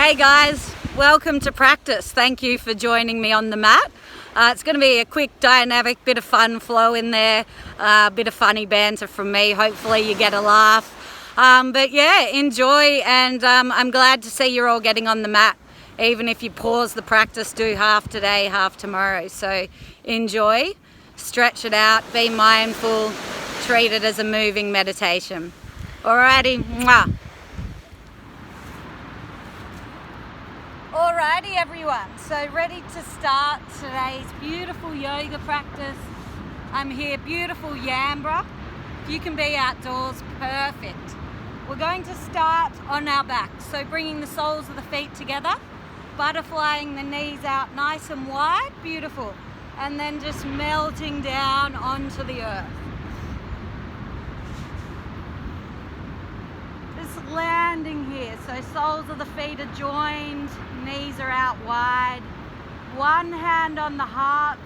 Hey guys, welcome to practice. Thank you for joining me on the mat. It's going to be a quick dynamic, bit of fun flow in there, a bit of funny banter from me. Hopefully you get a laugh. But yeah, enjoy, and I'm glad to see you're all getting on the mat. Even if you pause the practice, do half today, half tomorrow. So enjoy, stretch it out, be mindful, treat it as a moving meditation. Alrighty, mwah. Alrighty everyone, so ready to start today's beautiful yoga practice. I'm here, beautiful Yamba. If you can be outdoors, perfect. We're going to start on our back, so bringing the soles of the feet together, butterflying the knees out nice and wide, beautiful, and then just melting down onto the earth. Just landing here, so soles of the feet are joined, knees are out wide, one hand on the heart,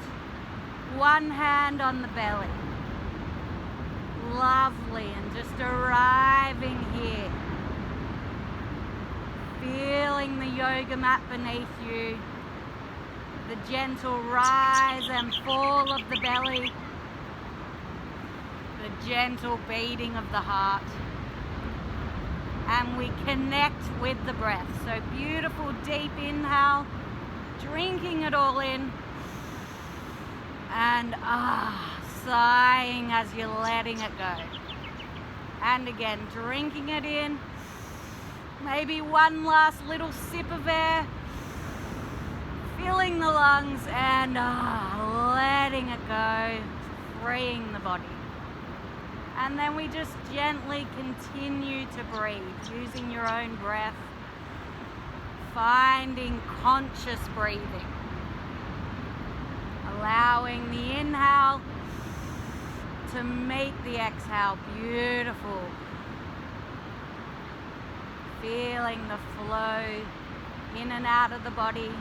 one hand on the belly. Lovely, and just arriving here, feeling the yoga mat beneath you, the gentle rise and fall of the belly, the gentle beating of the heart. And we connect with the breath. So beautiful deep inhale, drinking it all in, and sighing as you're letting it go. And again, drinking it in, maybe one last little sip of air, filling the lungs and letting it go, freeing the body. And then we just gently continue to breathe, using your own breath, finding conscious breathing. Allowing the inhale to meet the exhale, beautiful. Feeling the flow in and out of the body.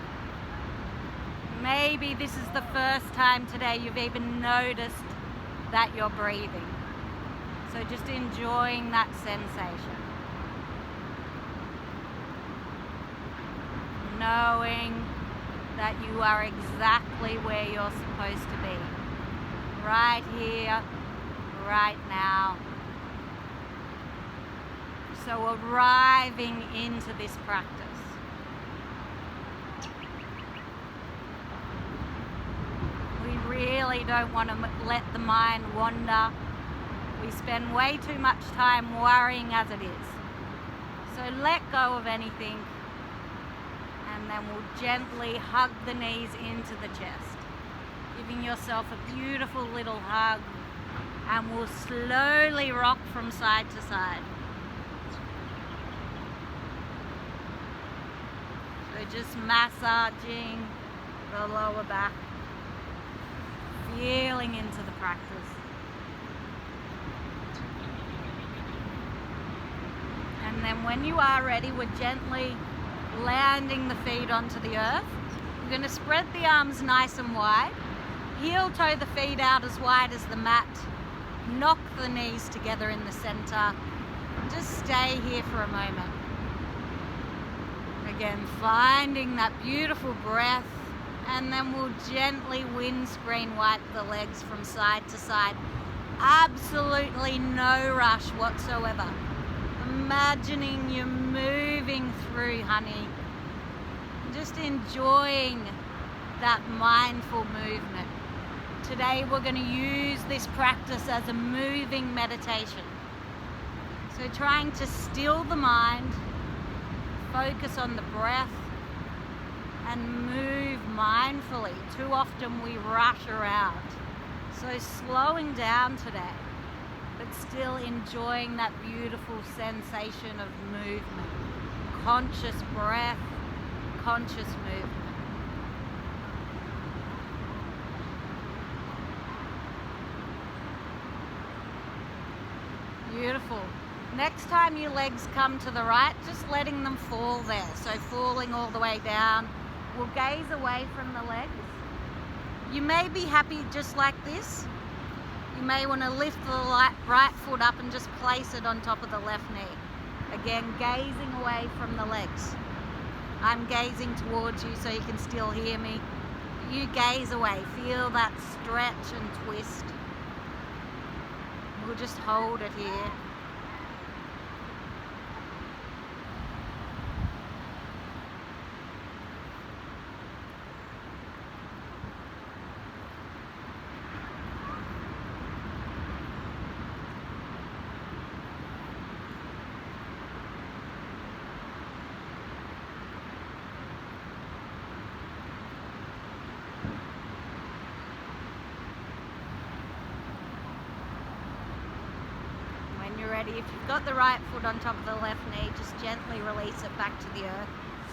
Maybe this is the first time today you've even noticed that you're breathing. So just enjoying that sensation. Knowing that you are exactly where you're supposed to be. Right here, right now. So arriving into this practice. We really don't want to let the mind wander. We spend way too much time worrying as it is. So let go of anything, and then we'll gently hug the knees into the chest, giving yourself a beautiful little hug, and we'll slowly rock from side to side. So just massaging the lower back, feeling into the practice. And then when you are ready, we're gently landing the feet onto the earth. We're going to spread the arms nice and wide. Heel toe the feet out as wide as the mat. Knock the knees together in the center. Just stay here for a moment. Again, finding that beautiful breath. And then we'll gently windscreen wipe the legs from side to side. Absolutely no rush whatsoever. Imagining you're moving through, honey. Just enjoying that mindful movement. Today we're going to use this practice as a moving meditation. So trying to still the mind, focus on the breath, and move mindfully. Too often we rush around. So slowing down today, but still enjoying that beautiful sensation of movement. Conscious breath, conscious movement. Beautiful. Next time your legs come to the right, just letting them fall there. So falling all the way down. We'll gaze away from the legs. You may be happy just like this. You may want to lift the right foot up and just place it on top of the left knee. Again, gazing away from the legs. I'm gazing towards you so you can still hear me. You gaze away, feel that stretch and twist. We'll just hold it here. Ready. If you've got the right foot on top of the left knee, just gently release it back to the earth.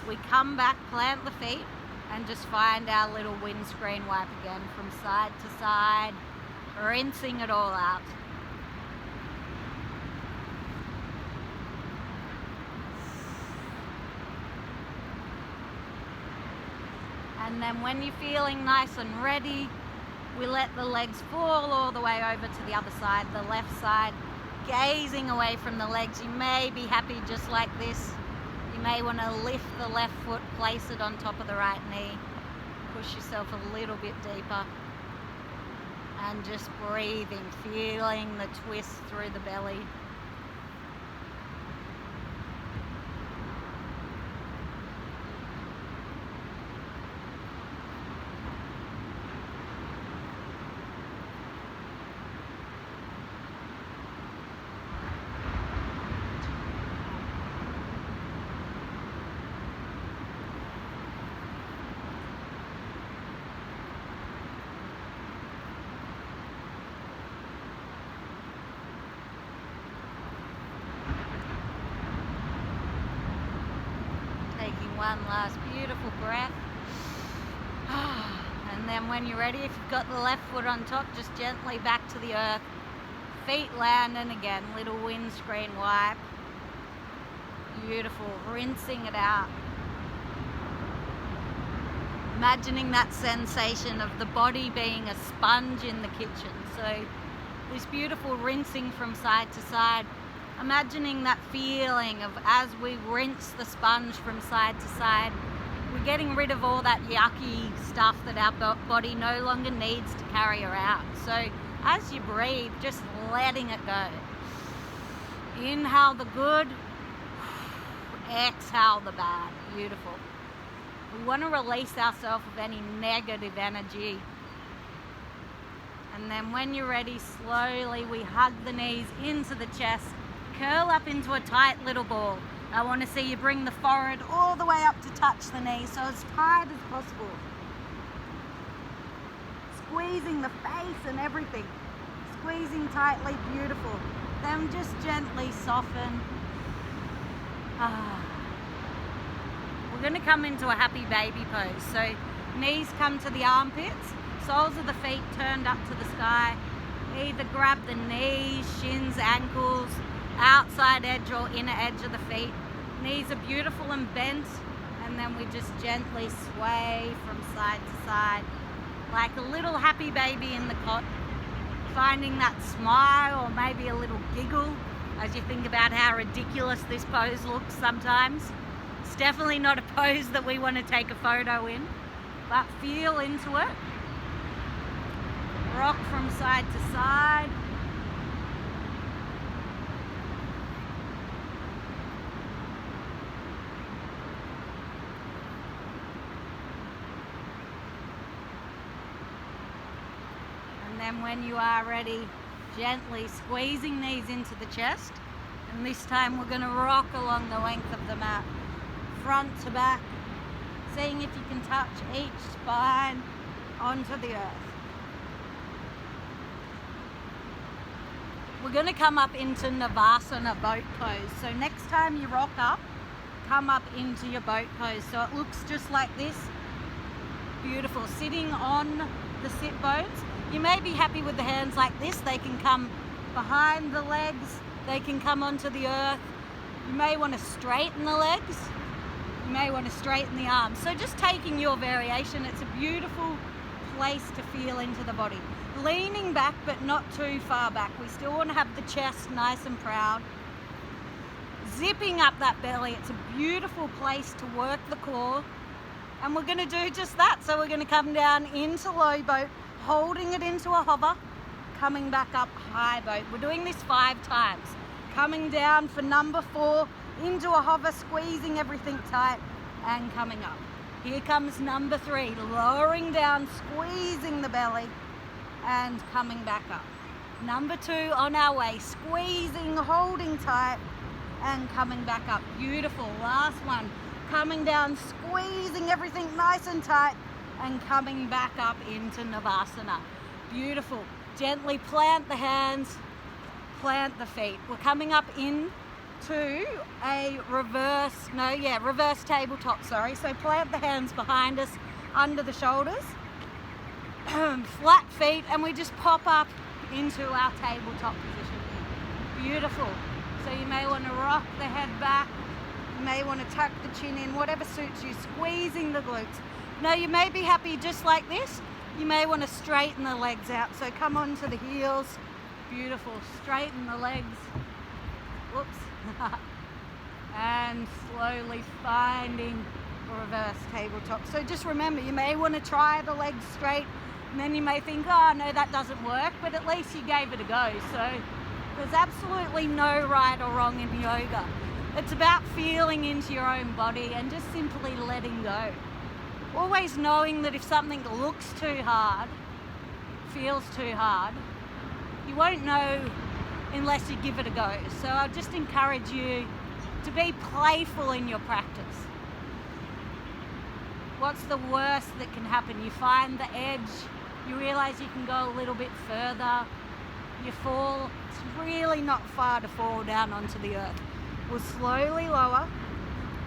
We come back, plant the feet, and just find our little windscreen wipe again from side to side, rinsing it all out. And then when you're feeling nice and ready, we let the legs fall all the way over to the other side, the left side. Gazing away from the legs. You may be happy just like this. You may want to lift the left foot, place it on top of the right knee, push yourself a little bit deeper, and just breathing, feeling the twist through the belly. One last beautiful breath. And then when you're ready, if you've got the left foot on top, just gently back to the earth. Feet land, and again, little windscreen wipe. Beautiful, rinsing it out. Imagining that sensation of the body being a sponge in the kitchen. So this beautiful rinsing from side to side. Imagining that feeling of as we rinse the sponge from side to side, we're getting rid of all that yucky stuff that our body no longer needs to carry around. So as you breathe, just letting it go. Inhale the good, exhale the bad. Beautiful. We want to release ourselves of any negative energy. And then when you're ready, slowly we hug the knees into the chest. Curl up into a tight little ball. I want to see you bring the forehead all the way up to touch the knee, so as tight as possible. Squeezing the face and everything. Squeezing tightly, beautiful. Then just gently soften. We're going to come into a happy baby pose. So knees come to the armpits, soles of the feet turned up to the sky. Either grab the knees, shins, ankles, outside edge or inner edge of the feet. Knees are beautiful and bent, and then we just gently sway from side to side like a little happy baby in the cot, finding that smile or maybe a little giggle as you think about how ridiculous this pose looks sometimes. It's definitely not a pose that we want to take a photo in, but feel into it. Rock from side to side. And when you are ready, gently squeezing these into the chest. And this time we're going to rock along the length of the mat, front to back, seeing if you can touch each spine onto the earth. We're going to come up into Navasana boat pose. So next time you rock up, come up into your boat pose. So it looks just like this. Beautiful. Sitting on the sit boats. You may be happy with the hands like this. They can come behind the legs. They can come onto the earth. You may want to straighten the legs. You may want to straighten the arms. So just taking your variation. It's a beautiful place to feel into the body. Leaning back, but not too far back. We still want to have the chest nice and proud. zipping up that belly. It's a beautiful place to work the core. And we're gonna do just that. So we're gonna come down into low boat, holding it into a hover, coming back up high boat. We're doing this 5 times. Coming down for number 4, into a hover, squeezing everything tight, and coming up. Here comes number 3, lowering down, squeezing the belly, and coming back up. Number 2 on our way, squeezing, holding tight, and coming back up. Beautiful. Last one, coming down, squeezing everything nice and tight, and coming back up into Navasana. Beautiful. Gently plant the hands, plant the feet. We're coming up into a reverse tabletop, sorry. So plant the hands behind us, under the shoulders, flat feet, and we just pop up into our tabletop position here. Beautiful. So you may want to rock the head back, you may want to tuck the chin in, whatever suits you, squeezing the glutes. Now you may be happy just like this. You may want to straighten the legs out. So come onto the heels. Beautiful. Straighten the legs. Whoops. And slowly finding a reverse tabletop. So just remember, you may want to try the legs straight, and then you may think, oh no, that doesn't work, but at least you gave it a go. So there's absolutely no right or wrong in yoga. It's about feeling into your own body and just simply letting go. Always knowing that if something looks too hard, feels too hard, you won't know unless you give it a go. So I'll just encourage you to be playful in your practice. What's the worst that can happen? You find the edge, you realize you can go a little bit further, you fall. It's really not far to fall down onto the earth. We'll slowly lower.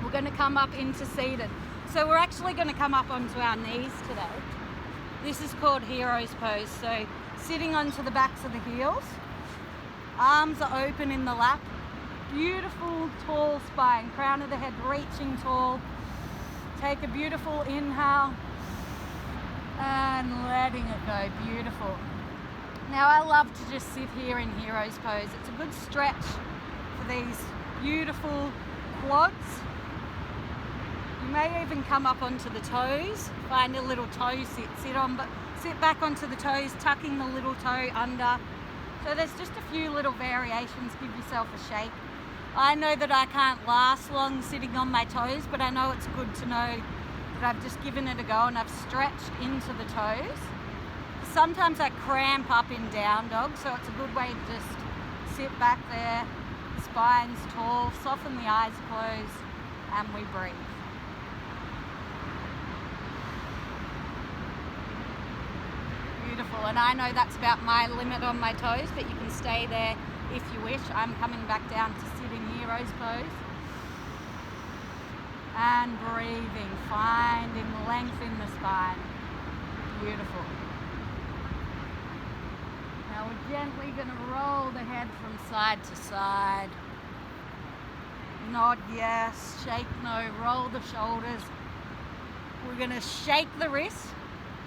We're going to come up into seated. So we're actually going to come up onto our knees today. This is called hero's pose. So sitting onto the backs of the heels, arms are open in the lap, beautiful tall spine, crown of the head reaching tall. Take a beautiful inhale and letting it go. Beautiful. Now I love to just sit here in hero's pose. It's a good stretch for these beautiful quads. You may even come up onto the toes, find a little toe sit back onto the toes, tucking the little toe under. So there's just a few little variations. Give yourself a shake. I know that I can't last long sitting on my toes, but I know it's good to know that I've just given it a go and I've stretched into the toes. Sometimes I cramp up in down dog, so it's a good way to just sit back there, spine's tall, soften the eyes closed, and we breathe. Beautiful, and I know that's about my limit on my toes, but you can stay there if you wish. I'm coming back down to sit in hero's pose. And breathing, finding length in the spine. Beautiful. Now we're gently going to roll the head from side to side. Nod yes, shake no, roll the shoulders. We're going to shake the wrists.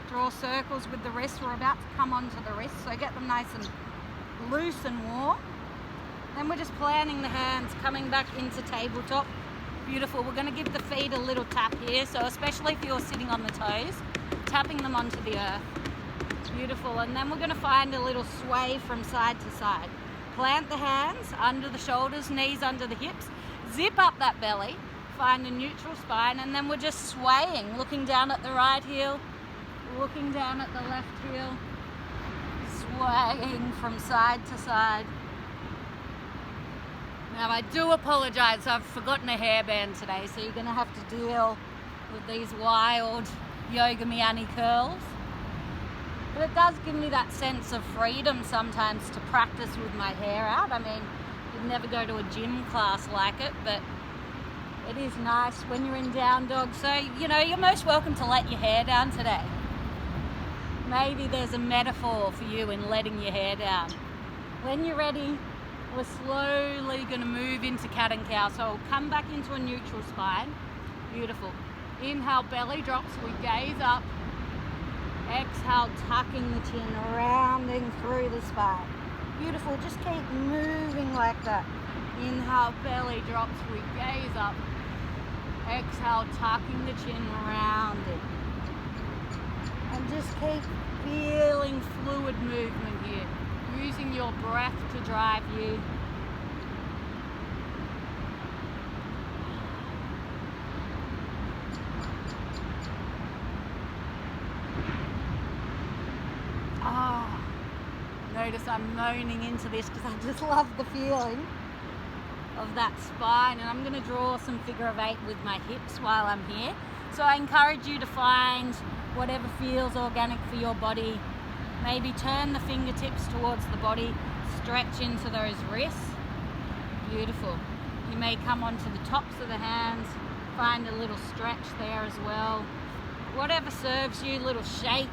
Draw circles with the wrists. We're about to come onto the wrists, so get them nice and loose and warm. Then we're just planting the hands, coming back into tabletop. Beautiful. We're going to give the feet a little tap here, so especially if you're sitting on the toes, tapping them onto the earth. Beautiful. And then we're going to find a little sway from side to side. Plant the hands under the shoulders, knees under the hips. Zip up that belly, find a neutral spine, and then we're just swaying, looking down at the right heel, looking down at the left heel, swaying from side to side. Now I do apologise, I've forgotten a hairband today, so you're going to have to deal with these wild yoga Miani curls. But it does give me that sense of freedom sometimes to practice with my hair out. I mean, you'd never go to a gym class like it, but it is nice when you're in down dog. So, you know, you're most welcome to let your hair down today. Maybe there's a metaphor for you in letting your hair down. When you're ready, we're slowly going to move into cat and cow. So we'll come back into a neutral spine. Beautiful. Inhale, belly drops, we gaze up. Exhale, tucking the chin, rounding through the spine. Beautiful, just keep moving like that. Inhale, belly drops, we gaze up. Exhale, tucking the chin, rounding. And just keep feeling fluid movement here. Using your breath to drive you. Oh, notice I'm moaning into this because I just love the feeling of that spine, and I'm going to draw some figure of 8 with my hips while I'm here. So I encourage you to find whatever feels organic for your body. Maybe turn the fingertips towards the body, stretch into those wrists. Beautiful. You may come onto the tops of the hands, find a little stretch there as well. Whatever serves you, little shake.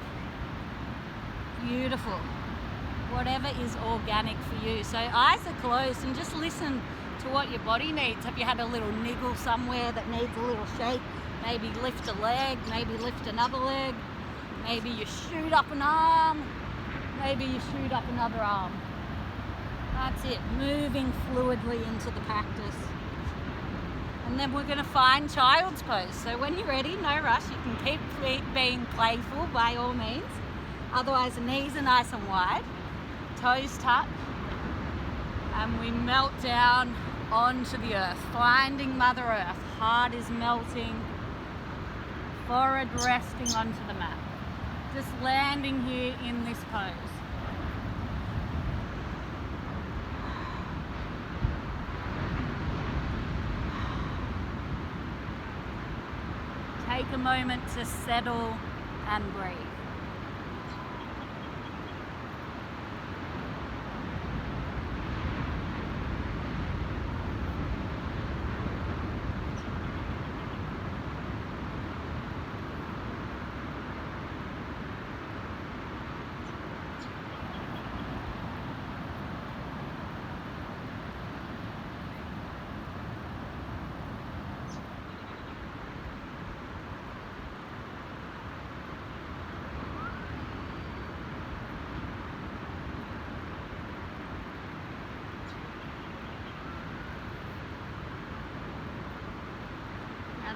Beautiful. Whatever is organic for you. So eyes are closed and just listen to what your body needs. Have you had a little niggle somewhere that needs a little shake? Maybe lift a leg, maybe lift another leg. Maybe you shoot up an arm, maybe you shoot up another arm. That's it, moving fluidly into the practice. And then we're going to find child's pose. So when you're ready, no rush, you can keep being playful by all means. Otherwise the knees are nice and wide, toes touch, and we melt down onto the earth, finding Mother Earth. Heart is melting, forehead resting onto the mat. Just landing here in this pose. Take a moment to settle and breathe.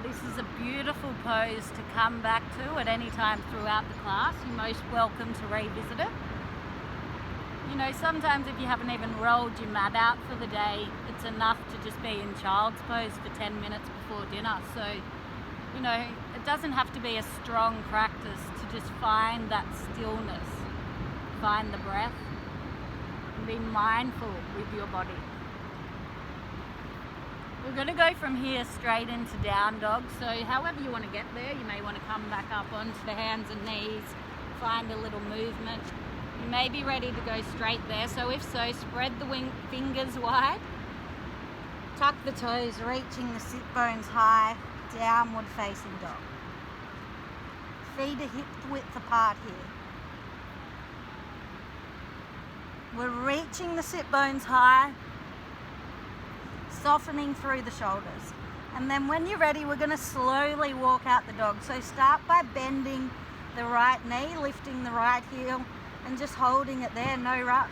This is a beautiful pose to come back to at any time throughout the class. You're most welcome to revisit it. You know, sometimes if you haven't even rolled your mat out for the day, it's enough to just be in child's pose for 10 minutes before dinner. So, you know, it doesn't have to be a strong practice to just find that stillness, find the breath, and be mindful with your body. We're going to go from here straight into down dog, so however you want to get there, you may want to come back up onto the hands and knees, find a little movement. You may be ready to go straight there, so if so, spread the fingers wide, tuck the toes, reaching the sit bones high, downward facing dog. Feet are hip width apart here. We're reaching the sit bones high, softening through the shoulders. And then when you're ready, we're going to slowly walk out the dog. So start by bending the right knee, lifting the right heel, and just holding it there, no rush.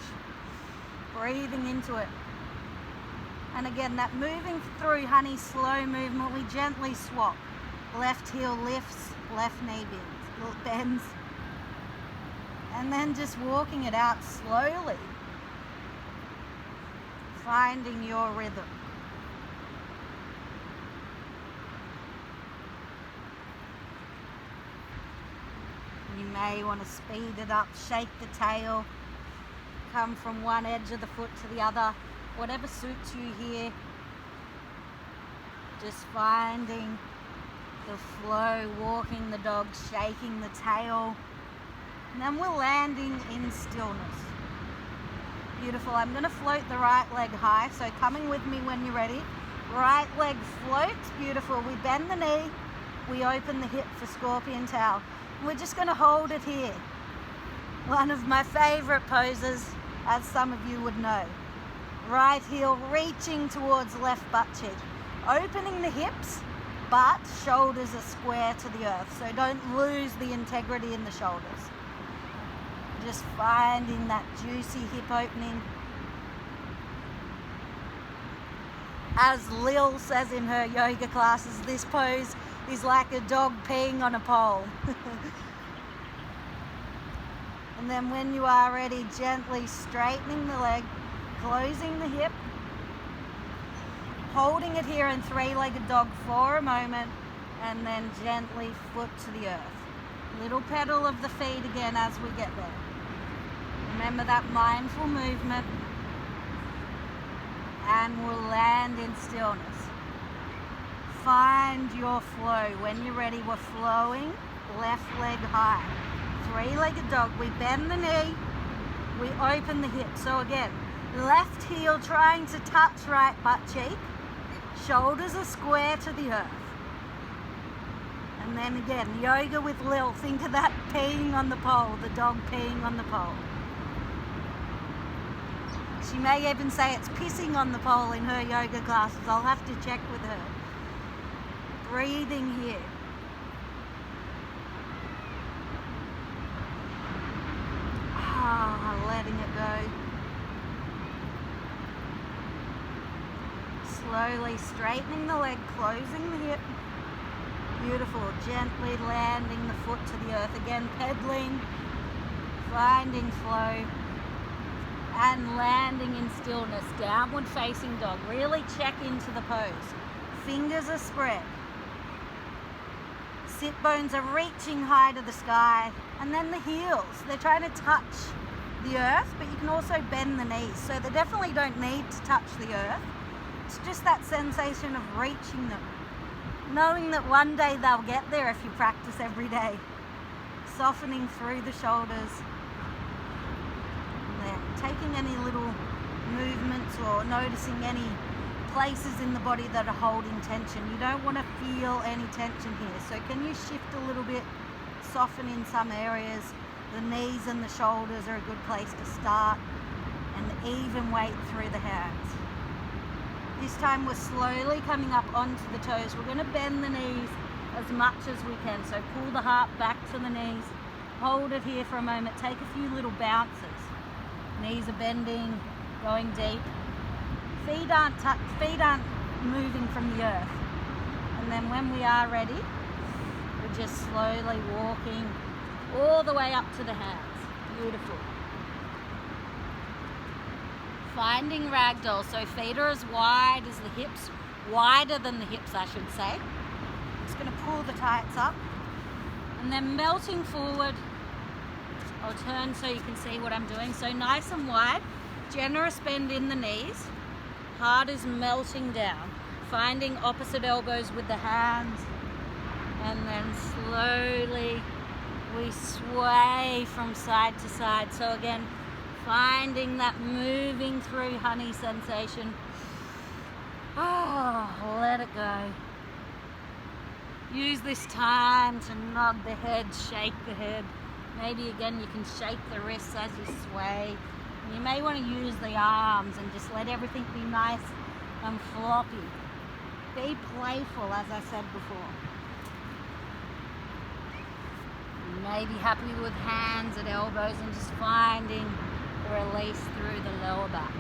Breathing into it. And again, that moving through, honey, slow movement, we gently swap. Left heel lifts, left knee bends. And then just walking it out slowly. Finding your rhythm. You may want to speed it up, shake the tail, come from one edge of the foot to the other, whatever suits you here. Just finding the flow, walking the dog, shaking the tail, and then we're landing in stillness. Beautiful. I'm going to float the right leg high, so coming with me when you're ready. Right leg floats, beautiful. We bend the knee, we open the hip for scorpion tail. We're just going to hold it here. One of my favorite poses, as some of you would know. Right heel reaching towards left butt cheek. Opening the hips, but shoulders are square to the earth. So don't lose the integrity in the shoulders. Just finding that juicy hip opening. As Lil says in her yoga classes, this pose is like a dog peeing on a pole. And then when you are ready, gently straightening the leg, closing the hip, holding it here in three-legged dog for a moment, and then gently foot to the earth. Little pedal of the feet again as we get there. Remember that mindful movement, and we'll land in stillness. Find your flow. When you're ready, we're flowing, left leg high. Three-legged dog, we bend the knee, we open the hip. So again, left heel trying to touch right butt cheek, shoulders are square to the earth. And then again, yoga with Lil, think of that peeing on the pole, the dog peeing on the pole. She may even say it's pissing on the pole in her yoga classes. I'll have to check with her. Breathing here. Letting it go. Slowly straightening the leg, closing the hip. Beautiful. Gently landing the foot to the earth. Again, pedaling, finding flow, and landing in stillness. Downward facing dog. Really check into the pose. Fingers are spread. Sit bones are reaching high to the sky. And then the heels, they're trying to touch the earth, but you can also bend the knees. So they definitely don't need to touch the earth. It's just that sensation of reaching them. Knowing that one day they'll get there if you practice every day. Softening through the shoulders. And then taking any little movements or noticing any places in the body that are holding tension. You don't want to feel any tension here. So can you shift a little bit, soften in some areas. The knees and the shoulders are a good place to start, and even weight through the hands. This time we're slowly coming up onto the toes. We're going to bend the knees as much as we can. So pull the heart back to the knees. Hold it here for a moment. Take a few little bounces. Knees are bending, going deep. Feet aren't moving from the earth. And then when we are ready, we're just slowly walking all the way up to the hands. Beautiful. Finding ragdoll. So feet are as wide as the hips, wider than the hips, I should say. Just going to pull the tights up. And then melting forward. I'll turn so you can see what I'm doing. So nice and wide. Generous bend in the knees. Heart is melting down. Finding opposite elbows with the hands. And then slowly we sway from side to side. So again, finding that moving through honey sensation. Oh, let it go. Use this time to nod the head, shake the head. Maybe again you can shake the wrists as you sway. You may want to use the arms and just let everything be nice and floppy. Be playful, as I said before. You may be happy with hands at elbows and just finding the release through the lower back.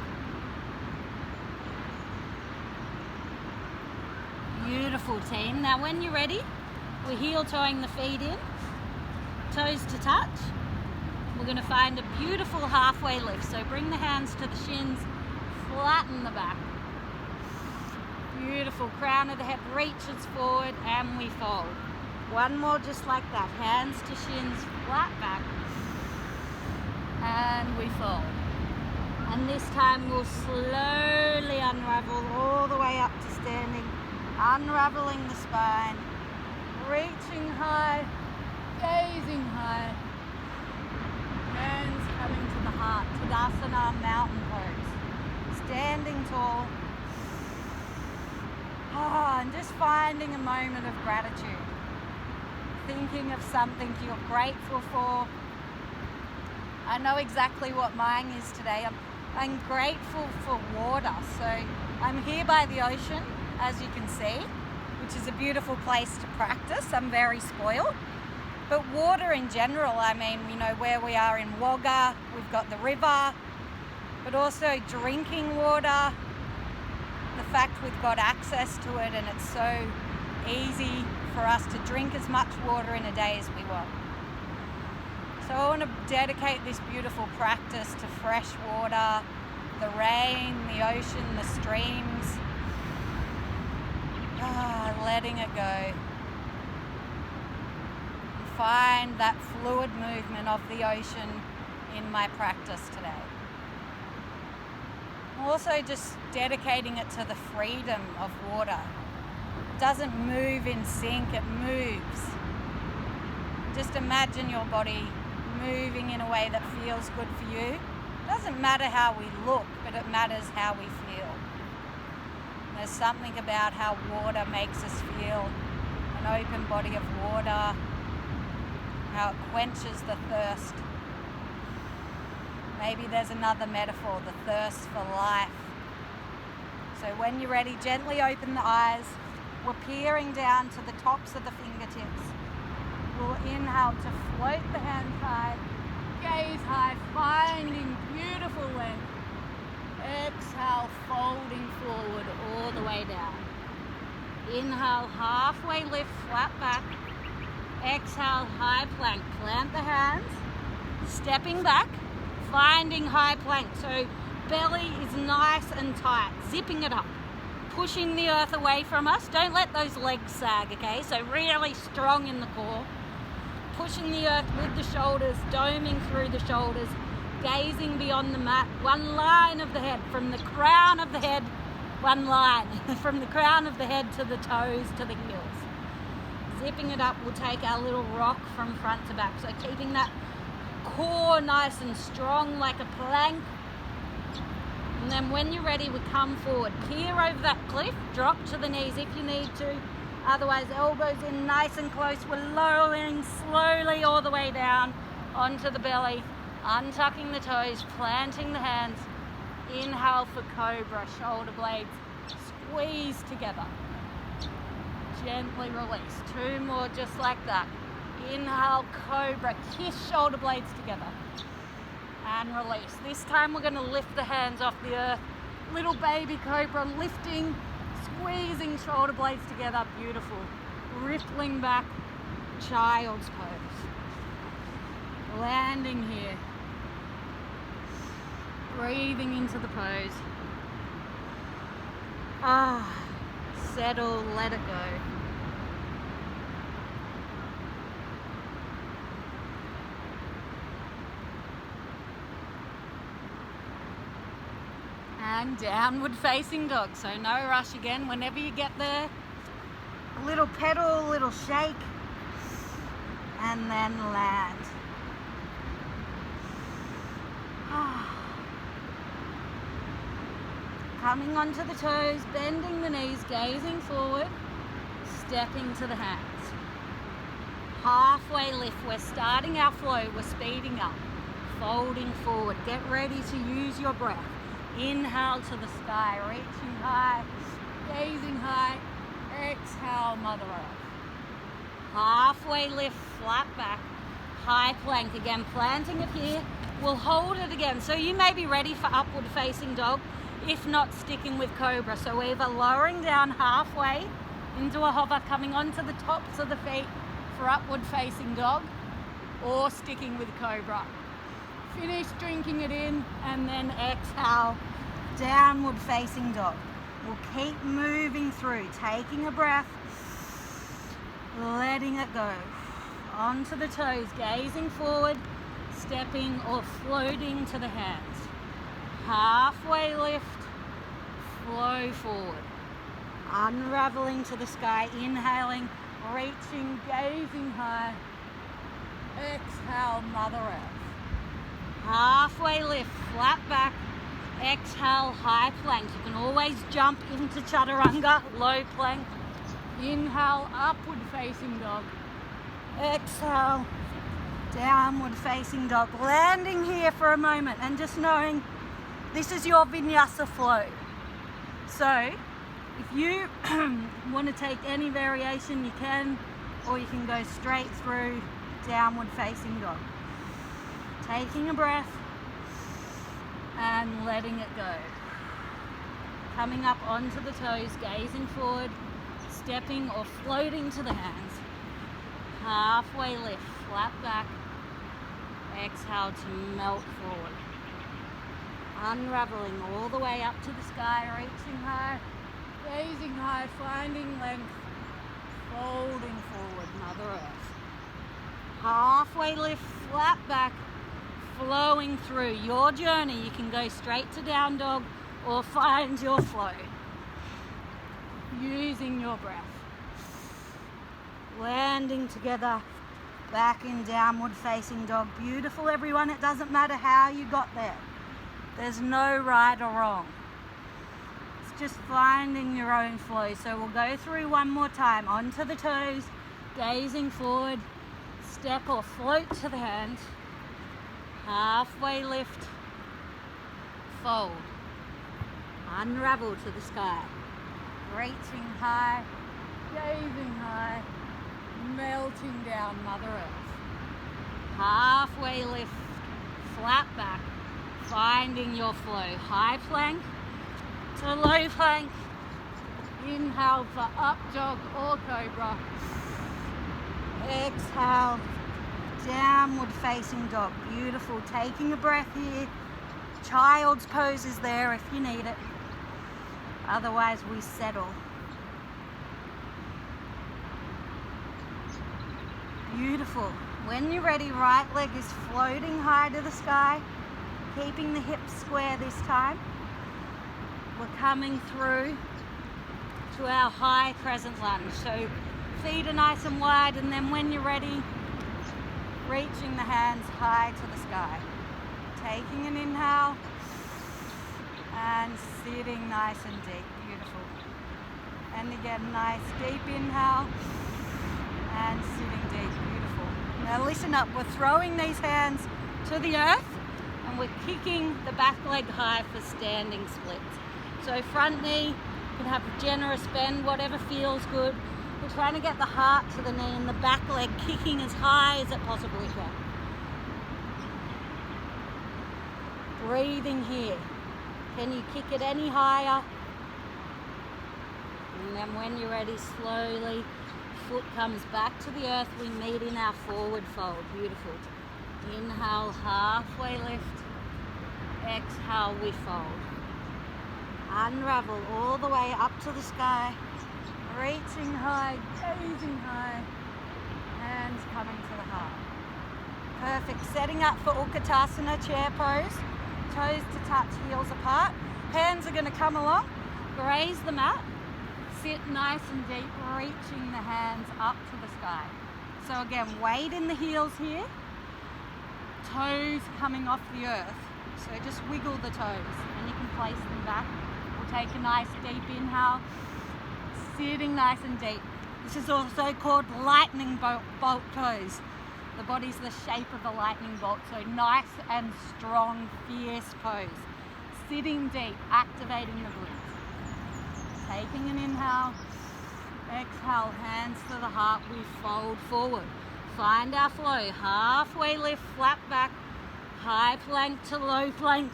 Beautiful, team. Now when you're ready, we're heel toeing the feet in, toes to touch. We're going to find a beautiful halfway lift. So bring the hands to the shins, flatten the back. Beautiful. Crown of the head reaches forward and we fold. One more just like that. Hands to shins, flat back. And we fold. And this time we'll slowly unravel all the way up to standing. Unraveling the spine. Reaching high. Gazing high. Hands coming to the heart. Tadasana, mountain pose. Standing tall. And just finding a moment of gratitude. Thinking of something you're grateful for. I know exactly what mine is today. I'm grateful for water. So I'm here by the ocean, as you can see, which is a beautiful place to practice. I'm very spoiled. But water in general, I mean, you know, where we are in Wagga, we've got the river, but also drinking water, the fact we've got access to it and it's so easy for us to drink as much water in a day as we want. So I want to dedicate this beautiful practice to fresh water, the rain, the ocean, the streams, letting it go. Find that fluid movement of the ocean in my practice today. Also just dedicating it to the freedom of water. It doesn't move in sync, it moves. Just imagine your body moving in a way that feels good for you. It doesn't matter how we look, but it matters how we feel. There's something about how water makes us feel, an open body of water, how it quenches the thirst. Maybe there's another metaphor, the thirst for life. So when you're ready, gently open the eyes. We're peering down to the tops of the fingertips. We'll inhale to float the hands high, gaze high, finding beautiful length. Exhale, folding forward all the way down. Inhale, halfway lift, flat back. Exhale, high plank. Plant the hands, stepping back, finding high plank. So belly is nice and tight, zipping it up, pushing the earth away from us. Don't let those legs sag, okay? So really strong in the core. Pushing the earth with the shoulders, doming through the shoulders, gazing beyond the mat. One line of the head, from the crown of the head, one line. From the crown of the head to the toes, to the heels. Zipping it up, we'll take our little rock from front to back. So keeping that core nice and strong like a plank. And then when you're ready, we come forward. Peer over that cliff, drop to the knees if you need to. Otherwise, elbows in nice and close. We're lowering slowly all the way down onto the belly. Untucking the toes, planting the hands. Inhale for cobra, shoulder blades squeeze together. Gently release. 2 more just like that. Inhale, cobra, kiss shoulder blades together. And release. This time we're going to lift the hands off the earth. Little baby cobra, lifting, squeezing shoulder blades together. Beautiful. Rippling back, child's pose. Landing here. Breathing into the pose. Settle, let it go. And downward facing dog. So no rush again. Whenever you get there, a little pedal, a little shake, and then land. Coming onto the toes, bending the knees, gazing forward, stepping to the hands. Halfway lift, we're starting our flow, we're speeding up, folding forward. Get ready to use your breath. Inhale to the sky, reaching high, gazing high. Exhale, Mother Earth. Halfway lift, flat back, high plank again, planting it here. We'll hold it again. So you may be ready for upward facing dog, if not sticking with cobra. So we're either lowering down halfway into a hover, coming onto the tops of the feet for upward facing dog, or sticking with cobra. Finish drinking it in and then exhale, downward facing dog. We'll keep moving through, taking a breath, letting it go. Onto the toes, gazing forward, stepping or floating to the hands. Halfway lift, flow forward. Unraveling to the sky, inhaling, reaching, gazing high. Exhale, Mother Earth. Halfway lift, flat back. Exhale, high plank. You can always jump into chaturanga, low plank. Inhale, upward facing dog. Exhale, downward facing dog. Landing here for a moment and just knowing this is your vinyasa flow. So if you want to take any variation, you can, or you can go straight through downward facing dog. Taking a breath and letting it go. coming up onto the toes, gazing forward, stepping or floating to the hands. Halfway lift, flat back. Exhale to melt forward. Unraveling all the way up to the sky, reaching high, gazing high, finding length, folding forward, Mother Earth. Halfway lift, flat back, flowing through your journey. You can go straight to down dog or find your flow using your breath. Landing together back in downward facing dog. Beautiful, everyone. It doesn't matter how you got there. There's no right or wrong. It's just finding your own flow. So we'll go through one more time. Onto the toes, gazing forward, step or float to the hands. Halfway lift, fold. Unravel to the sky. Reaching high, gazing high, melting down, Mother Earth. Halfway lift, flat back, finding your flow. High plank to low plank. Inhale for up dog or cobra. Exhale, downward facing dog. Beautiful. Taking a breath here. Child's pose is there if you need it. Otherwise we settle. Beautiful. When you're ready, right leg is floating high to the sky, keeping the hips square this time. We're coming through to our high crescent lunge. So feet are nice and wide, and then when you're ready, reaching the hands high to the sky. Taking an inhale and sitting nice and deep. Beautiful. And again, nice deep inhale and sitting deep. Beautiful. Now listen up. We're throwing these hands to the earth and we're kicking the back leg high for standing splits. So front knee, you can have a generous bend, whatever feels good. We're trying to get the heart to the knee and the back leg kicking as high as it possibly can. Breathing here. Can you kick it any higher? And then when you're ready, slowly, foot comes back to the earth. We meet in our forward fold. Beautiful. Inhale, halfway lift. Exhale, we fold. Unravel all the way up to the sky. Reaching high, gazing high. Hands coming to the heart. Perfect. Setting up for Utkatasana, chair pose. Toes to touch, heels apart. Hands are going to come along. Graze the mat. Sit nice and deep, reaching the hands up to the sky. So again, weight in the heels here. Toes coming off the earth. So just wiggle the toes and you can place them back. We'll take a nice deep inhale. Sitting nice and deep. This is also called lightning bolt toes. The body's the shape of a lightning bolt, so nice and strong, fierce pose. Sitting deep, activating the glutes. Taking an inhale, exhale, hands to the heart, we fold forward. Find our flow, halfway lift, flat back, high plank to low plank,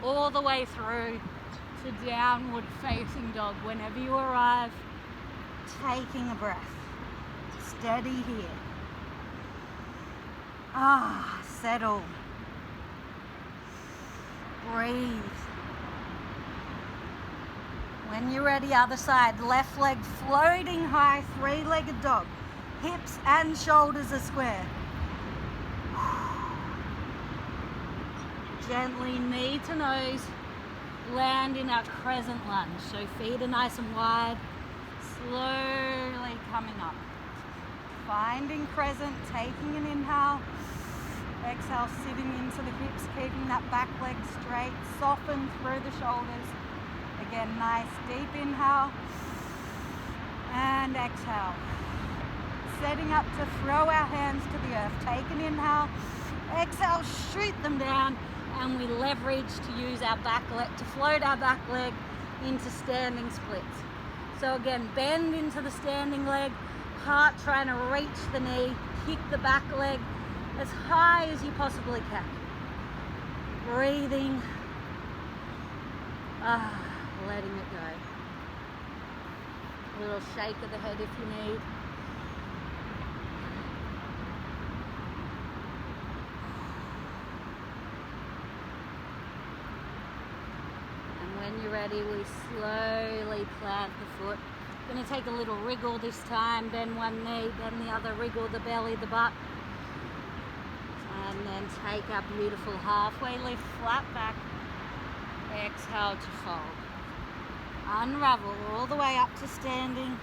all the way through to downward facing dog. Whenever you arrive, taking a breath. Steady here. Settle. Breathe. When you're ready, other side. Left leg floating high, three-legged dog. Hips and shoulders are square. Gently knee to nose. Land in our crescent lunge. So feet are nice and wide. Slowly coming up. Finding crescent, taking an inhale. Exhale, sitting into the hips, keeping that back leg straight. Soften through the shoulders. Again, nice deep inhale. And exhale. Setting up to throw our hands to the earth. Take an inhale. Exhale, shoot them down. And we leverage to use our back leg, to float our back leg into standing splits. So again, bend into the standing leg. Heart trying to reach the knee. Kick the back leg as high as you possibly can. Breathing. letting it go. A little shake of the head if you need. And when you're ready, we slowly plant the foot. Going to take a little wriggle this time, bend one knee, bend the other, wriggle the belly, the butt. And then take our beautiful halfway lift, flat back. Exhale to fold. Unravel all the way up to standing,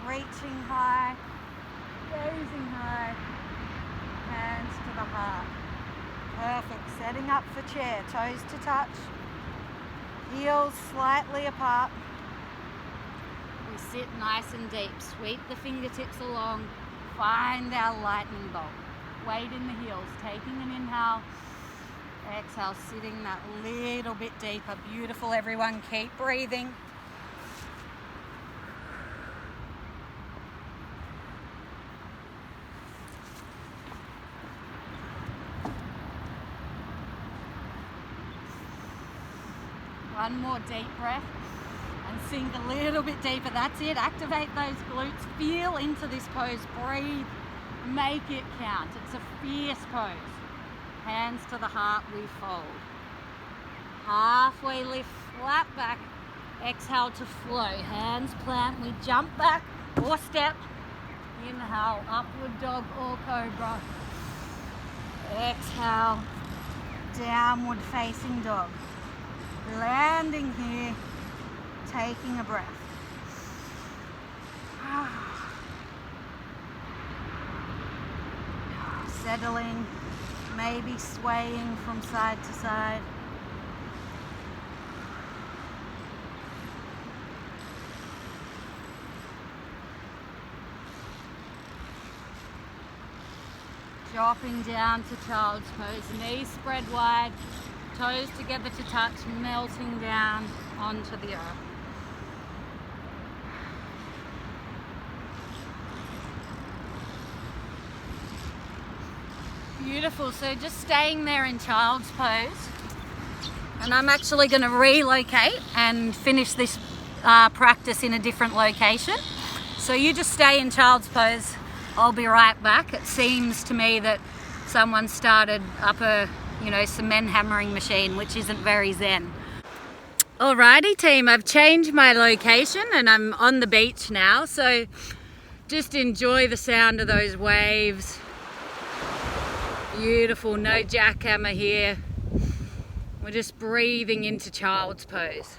reaching high, gazing high, hands to the heart. Perfect. Setting up for chair, toes to touch, heels slightly apart. We sit nice and deep, sweep the fingertips along, find our lightning bolt. Weight in the heels, taking an inhale, exhale, sitting that little bit deeper. Beautiful, everyone, keep breathing. One more deep breath and sink a little bit deeper. That's it. Activate those glutes. Feel into this pose. Breathe. Make it count. It's a fierce pose. Hands to the heart, we fold. Halfway lift, flat back. Exhale to flow. Hands plant. We jump back or step. Inhale, upward dog or cobra. Exhale, downward facing dog. Landing here, taking a breath. Settling, maybe swaying from side to side. Dropping down to child's pose, knees spread wide, toes together to touch, melting down onto the earth. Beautiful, so just staying there in child's pose. And I'm actually going to relocate and finish this practice in a different location. So you just stay in child's pose. I'll be right back. It seems to me that someone started up a cement hammering machine, which isn't very zen. Alrighty team, I've changed my location and I'm on the beach now, so just enjoy the sound of those waves. Beautiful, no jackhammer here. We're just breathing into child's pose.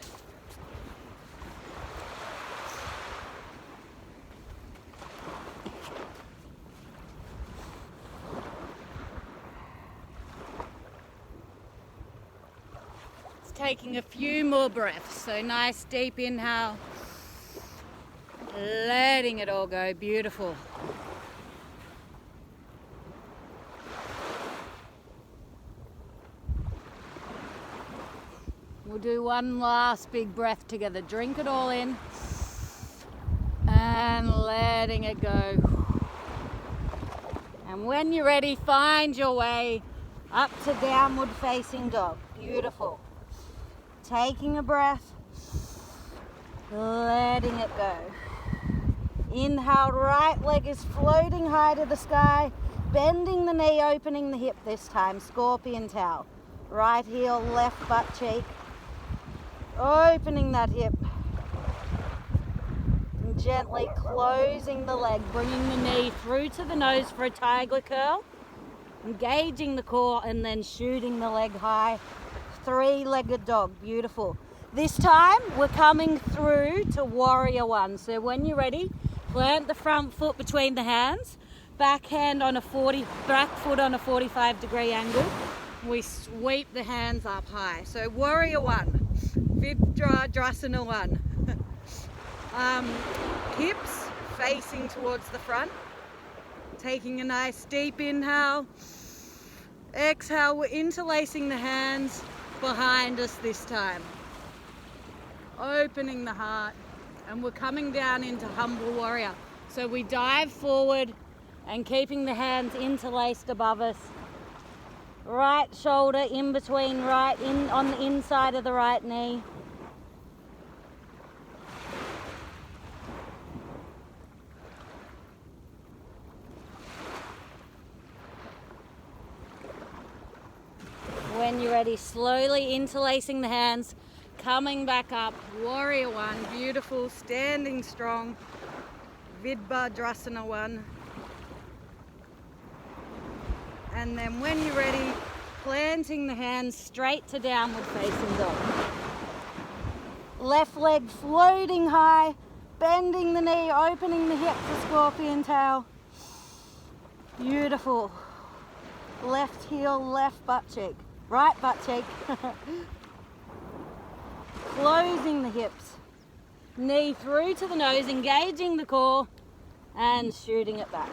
Taking a few more breaths, so nice deep inhale, letting it all go. Beautiful. We'll do one last big breath together. Drink it all in and letting it go. And when you're ready, find your way up to downward facing dog. Beautiful. Taking a breath, letting it go. Inhale, right leg is floating high to the sky, bending the knee, opening the hip this time, scorpion tail. Right heel, left butt cheek, opening that hip. And gently closing the leg, bringing the knee through to the nose for a tiger curl, engaging the core and then shooting the leg high. Three-legged dog, beautiful. This time we're coming through to warrior one. So when you're ready, plant the front foot between the hands, back foot on a 45-degree angle. We sweep the hands up high. So warrior one, Vidrasana one. Hips facing towards the front. Taking a nice deep inhale. Exhale, we're interlacing the hands behind us this time, opening the heart, and we're coming down into humble warrior. So we dive forward and keeping the hands interlaced above us, right shoulder in between on the inside of the right knee, when you're ready, slowly interlacing the hands, coming back up, warrior one, beautiful, standing strong, Vidbhadrasana one. And then when you're ready, planting the hands straight to downward facing dog. Left leg floating high, bending the knee, opening the hip for scorpion tail. Beautiful. Left heel, left butt cheek, right butt cheek. Closing the hips, knee through to the nose, engaging the core and shooting it back.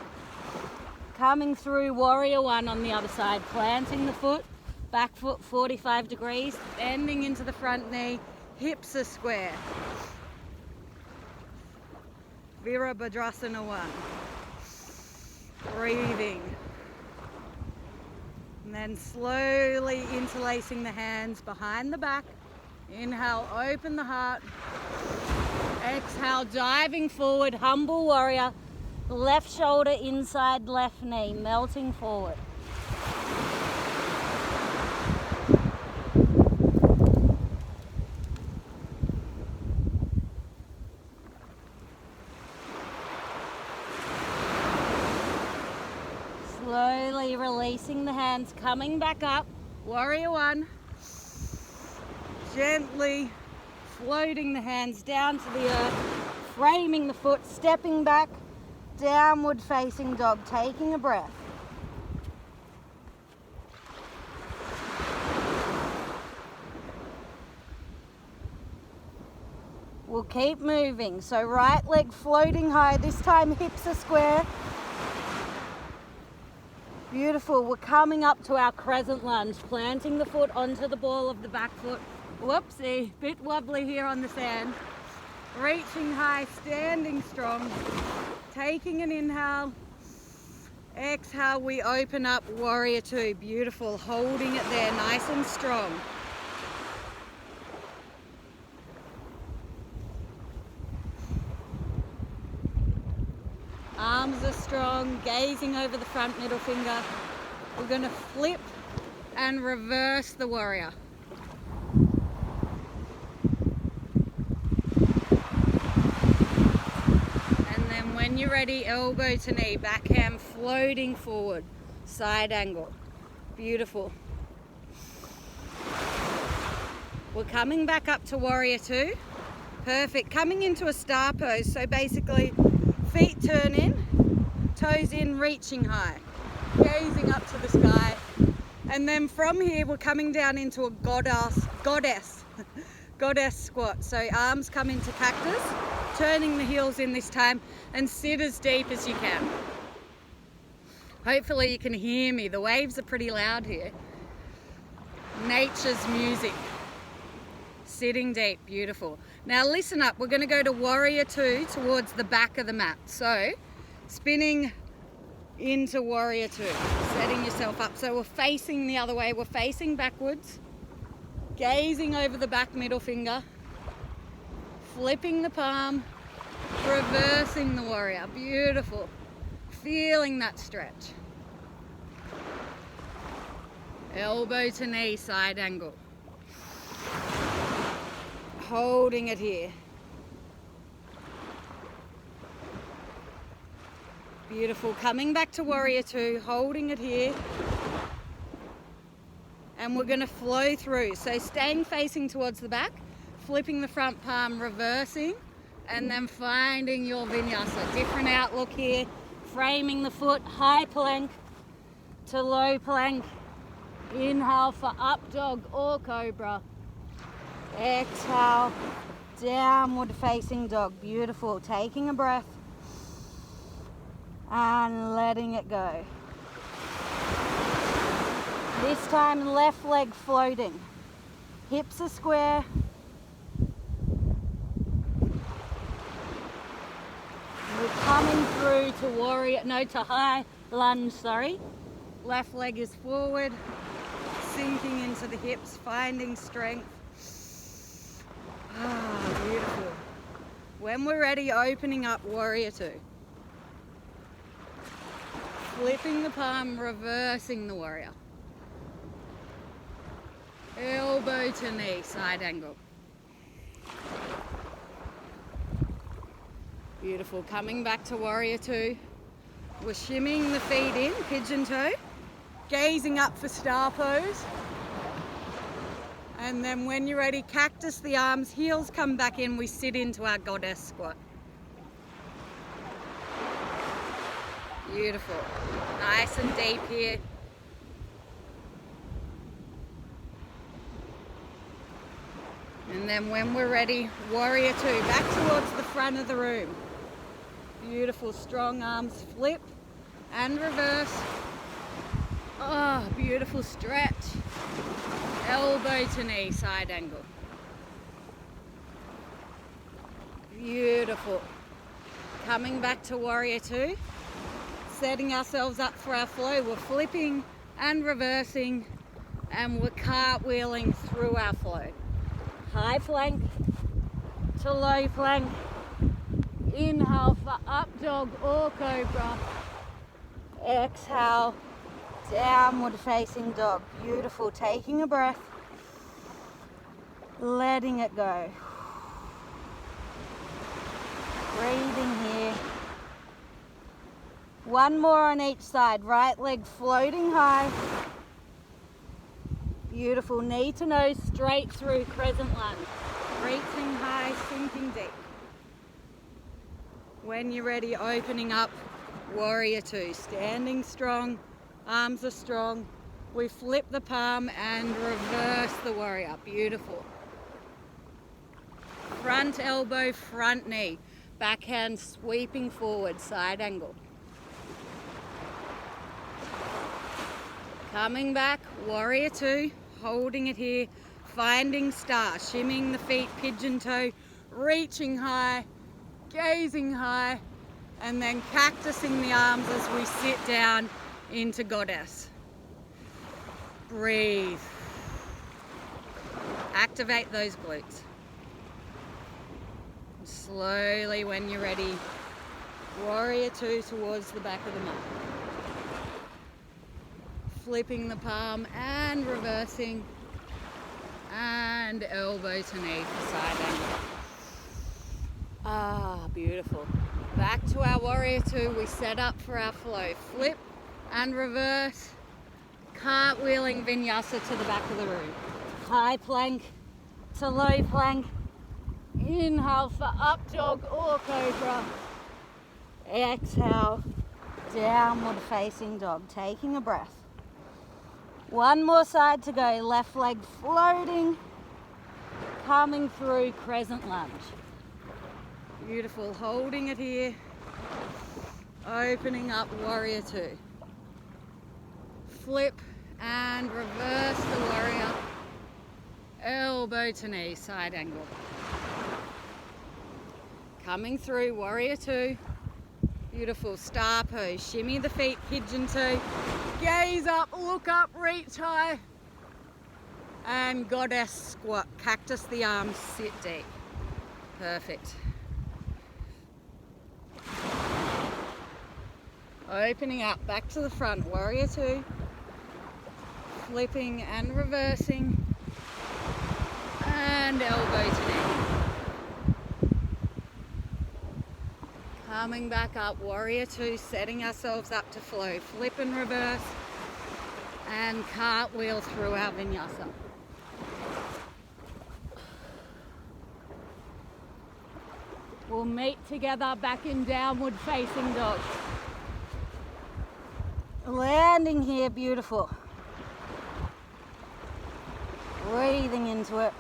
Coming through warrior one on the other side, planting the foot, back foot 45 degrees, bending into the front knee, hips are square. Virabhadrasana one. Breathing. And then slowly interlacing the hands behind the back. Inhale, open the heart. Exhale, diving forward, humble warrior. Left shoulder inside left knee, melting forward. Slowly releasing the hands, coming back up, warrior one. Gently floating the hands down to the earth, framing the foot, stepping back, downward facing dog, taking a breath. We'll keep moving. So right leg floating high, this time hips are square. Beautiful. We're coming up to our crescent lunge, planting the foot onto the ball of the back foot. Whoopsie, bit wobbly here on the sand. Reaching high, standing strong. Taking an inhale. Exhale, we open up warrior two. Beautiful. Holding it there, nice and strong. Arms are strong, gazing over the front middle finger. We're going to flip and reverse the warrior. When you're ready, elbow to knee, backhand floating forward, side angle. Beautiful. We're coming back up to warrior two. Perfect. Coming into a star pose. So basically, feet turn in, toes in, reaching high, gazing up to the sky. And then from here, we're coming down into a goddess squat. So arms come into cactus, turning the heels in this time, and sit as deep as you can. Hopefully you can hear me. The waves are pretty loud here. Nature's music. Sitting deep, beautiful. Now listen up, we're gonna go to warrior two towards the back of the mat. So spinning into warrior two, setting yourself up. So we're facing the other way, we're facing backwards, gazing over the back middle finger, flipping the palm, reversing the warrior. Beautiful. Feeling that stretch. Elbow to knee, side angle. Holding it here. Beautiful. Coming back to warrior two, holding it here. And we're going to flow through. So staying facing towards the back, flipping the front palm, reversing, and then finding your vinyasa. Different outlook here. Framing the foot, high plank to low plank. Inhale for up dog or cobra. Exhale, downward facing dog. Beautiful. Taking a breath and letting it go. This time left leg floating. Hips are square. We're coming through to high lunge, sorry. Left leg is forward, sinking into the hips, finding strength. Ah, beautiful. When we're ready, opening up warrior two. Flipping the palm, reversing the warrior. elbow to knee, side angle. Beautiful. Coming back to warrior two. We're shimmying the feet in, pigeon toe, gazing up for star pose. And then when you're ready, cactus the arms, heels come back in, we sit into our goddess squat. Beautiful. Nice and deep here. And then when we're ready, warrior two, back towards the front of the room. Beautiful, strong arms, flip and reverse. Oh, beautiful stretch. Elbow to knee, side angle. Beautiful. Coming back to warrior two, setting ourselves up for our flow. We're flipping and reversing, and we're cartwheeling through our flow. High plank to low plank. Inhale for up dog or cobra. Exhale, downward facing dog. Beautiful. Taking a breath, letting it go. Breathing here. One more on each side. Right leg floating high. Beautiful. Knee to nose, straight through crescent lunge. Reaching high, sinking deep. When you're ready, opening up, warrior two. Standing strong, arms are strong. We flip the palm and reverse the warrior. Beautiful. Front elbow, front knee. Backhand sweeping forward, side angle. Coming back, warrior two, holding it here, finding star, shimmying the feet, pigeon toe, reaching high, gazing high, and then cactusing the arms as we sit down into goddess. Breathe. Activate those glutes. Slowly, when you're ready, warrior two towards the back of the mat. Flipping the palm and reversing, and elbow to knee for side angle. Ah, beautiful. Back to our warrior two. We set up for our flow. Flip and reverse, cartwheeling vinyasa to the back of the room. High plank to low plank. Inhale for up dog or cobra. Exhale, downward facing dog. Taking a breath. One more side to go. Left leg floating, coming through crescent lunge. Beautiful. Holding it here. Opening up warrior two. Flip and reverse the warrior. Elbow to knee, side angle. Coming through warrior two. Beautiful. Star pose. Shimmy the feet, pigeon toe. Gaze up, look up, reach high. And goddess squat. Cactus the arms, sit deep. Perfect. Opening up, back to the front, warrior two. Flipping and reversing. And elbow to knee. Coming back up, warrior two, setting ourselves up to flow. Flip and reverse. And cartwheel through our vinyasa. We'll meet together back in downward facing dog. Landing here, beautiful. Breathing into it.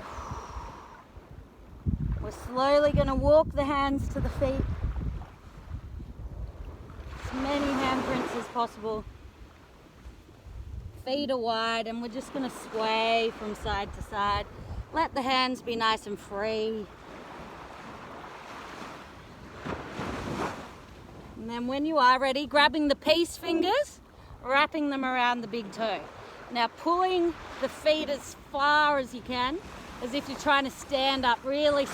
We're slowly going to walk the hands to the feet. As many handprints as possible. Feet are wide, and we're just going to sway from side to side. Let the hands be nice and free. And then when you are ready, grabbing the peace fingers, wrapping them around the big toe. Now pulling the feet as far as you can, as if you're trying to stand up. Really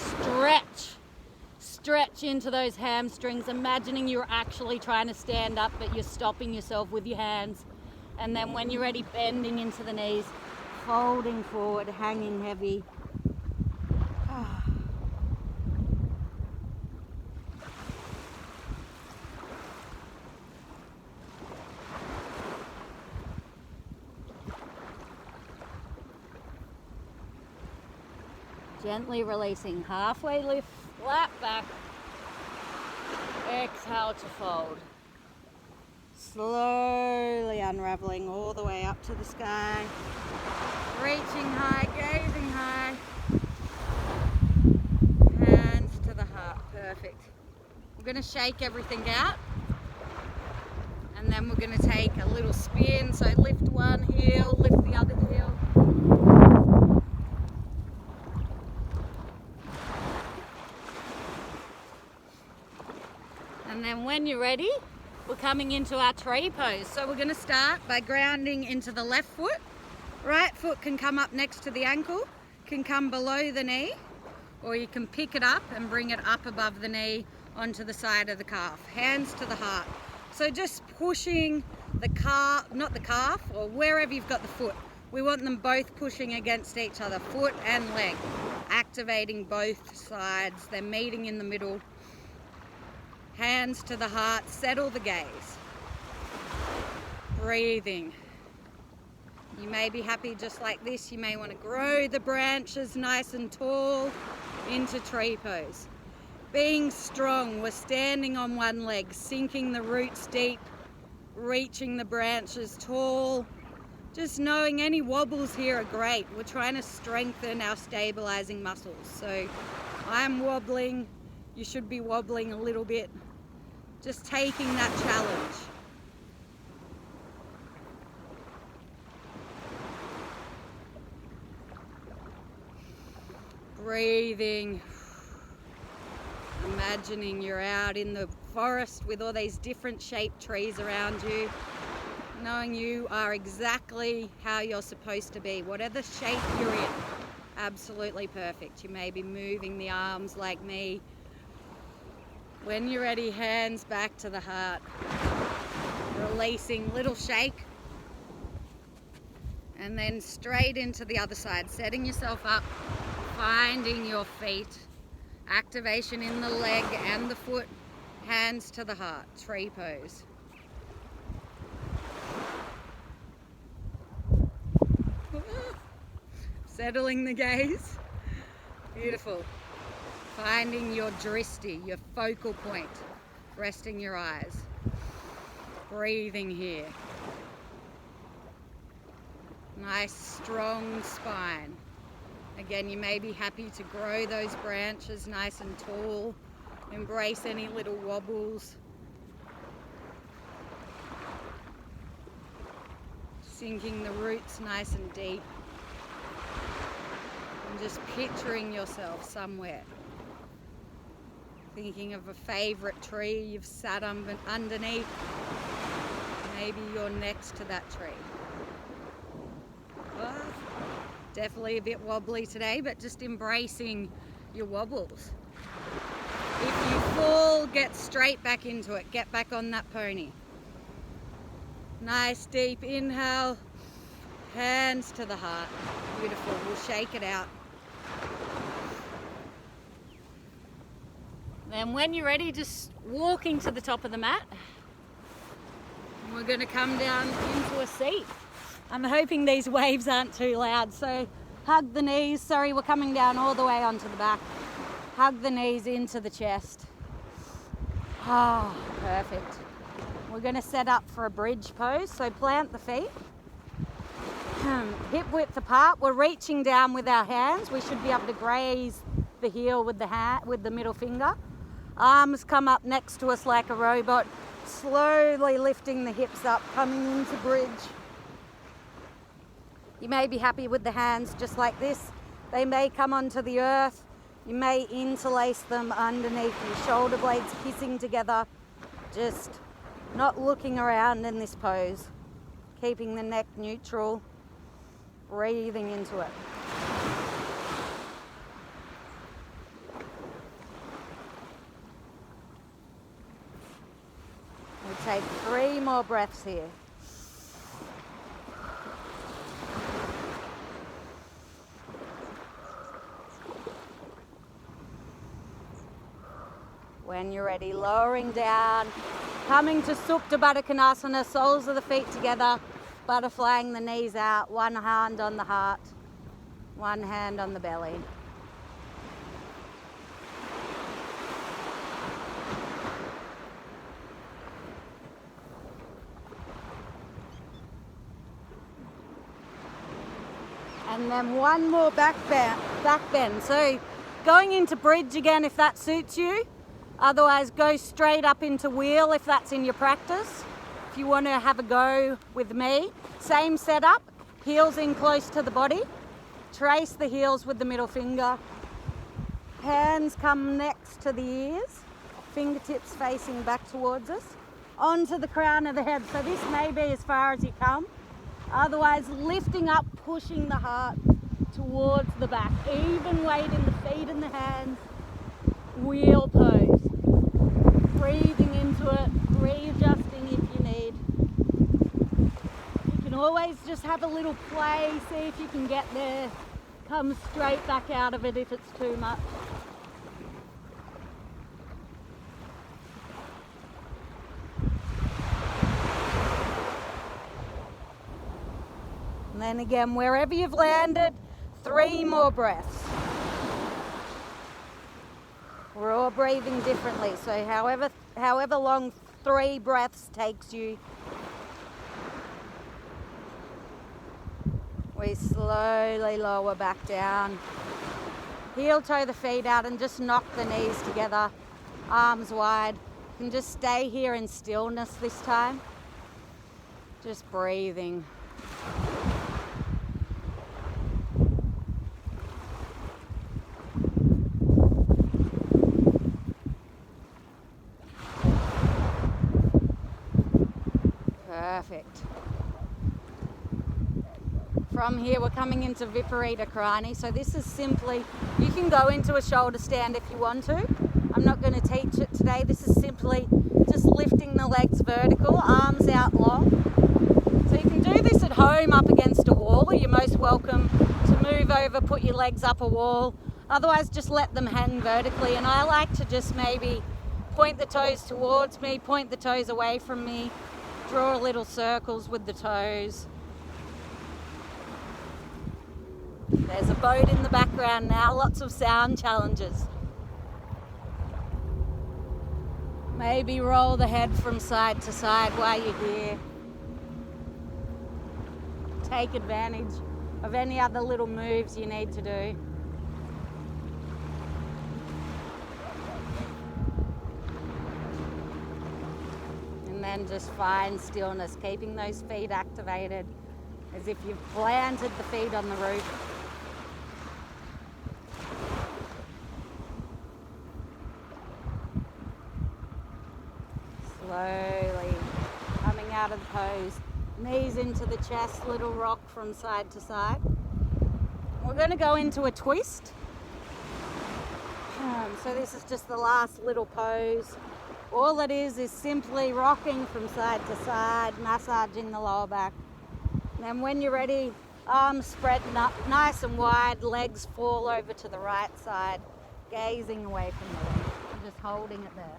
stretch into those hamstrings, imagining you're actually trying to stand up, but you're stopping yourself with your hands. And then when you're ready, bending into the knees, folding forward, hanging heavy. Gently releasing, halfway lift, flat back. Exhale to fold. Slowly unraveling all the way up to the sky. Reaching high, gazing high. Hands to the heart, perfect. We're going to shake everything out. And then we're going to take a little spin. So lift one heel, lift the other heel. And then when you're ready, we're coming into our tree pose. So we're going to start by grounding into the left foot. Right foot can come up next to the ankle, can come below the knee, or you can pick it up and bring it up above the knee onto the side of the calf. Hands to the heart. So just pushing the calf, not the calf, or wherever you've got the foot. We want them both pushing against each other, foot and leg. Activating both sides. They're meeting in the middle. Hands to the heart, settle the gaze. Breathing. You may be happy just like this. You may want to grow the branches nice and tall into tree pose. Being strong, we're standing on one leg, sinking the roots deep, reaching the branches tall. Just knowing any wobbles here are great. We're trying to strengthen our stabilizing muscles. So I'm wobbling. You should be wobbling a little bit. Just taking that challenge. Breathing. Imagining you're out in the forest with all these different shaped trees around you. Knowing you are exactly how you're supposed to be. Whatever shape you're in. Absolutely perfect. You may be moving the arms like me. When you're ready, hands back to the heart. Releasing, little shake. And then straight into the other side, setting yourself up, finding your feet. Activation in the leg and the foot. Hands to the heart, tree pose. Settling the gaze. Beautiful. Finding your drishti, your focal point. Resting your eyes. Breathing here. Nice strong spine. Again, you may be happy to grow those branches nice and tall. Embrace any little wobbles. Sinking the roots nice and deep. And just picturing yourself somewhere. Thinking of a favourite tree you've sat underneath. Maybe you're next to that tree. Well, definitely a bit wobbly today, but just embracing your wobbles. If you fall, get straight back into it. Get back on that pony. Nice deep inhale. Hands to the heart. Beautiful. We'll shake it out. Then when you're ready, just walking to the top of the mat. We're going to come down into a seat. I'm hoping these waves aren't too loud, so hug the knees. Sorry, we're coming down all the way onto the back. Hug the knees into the chest. Ah, perfect. We're going to set up for a bridge pose, so plant the feet. Hip width apart. We're reaching down with our hands. We should be able to graze the heel with the middle finger. Arms come up next to us like a robot. Slowly lifting the hips up, coming into bridge. You may be happy with the hands just like this. They may come onto the earth. You may interlace them underneath your shoulder blades, kissing together. Just not looking around in this pose. Keeping the neck neutral. Breathing into it. We'll take 3 more breaths here. When you're ready, lowering down, coming to Supta Baddha Konasana, soles of the feet together, butterflying the knees out, one hand on the heart, one hand on the belly. And then one more back bend. So going into bridge again if that suits you. Otherwise go straight up into wheel if that's in your practice. If you want to have a go with me, same setup, heels in close to the body. Trace the heels with the middle finger. Hands come next to the ears. Fingertips facing back towards us. Onto the crown of the head. So this may be as far as you come. Otherwise, lifting up, pushing the heart towards the back. Even weight in the feet and the hands. Wheel pose. Breathing into it, readjusting if you need. You can always just have a little play, see if you can get there. Come straight back out of it if it's too much. And then again, wherever you've landed, 3 more breaths. We're all breathing differently, so however long 3 breaths takes you, we slowly lower back down. Heel toe the feet out and just knock the knees together, arms wide. You can just stay here in stillness this time. Just breathing. Perfect. From here we're coming into Viparita Karani. So this is simply, you can go into a shoulder stand if you want to. I'm not going to teach it today. This is simply just lifting the legs vertical, arms out long. So you can do this at home up against a wall. You're most welcome to move over, put your legs up a wall. Otherwise just let them hang vertically. And I like to just maybe point the toes towards me, point the toes away from me. Draw little circles with the toes. There's a boat in the background now, lots of sound challenges. Maybe roll the head from side to side while you're here. Take advantage of any other little moves you need to do. And then just find stillness, keeping those feet activated as if you've planted the feet on the roof. Slowly coming out of the pose, knees into the chest, little rock from side to side. We're going to go into a twist. So this is just the last little pose. All it is simply rocking from side to side, massaging the lower back. And then when you're ready, arms spread up nice and wide, legs fall over to the right side, gazing away from the left, and just holding it there.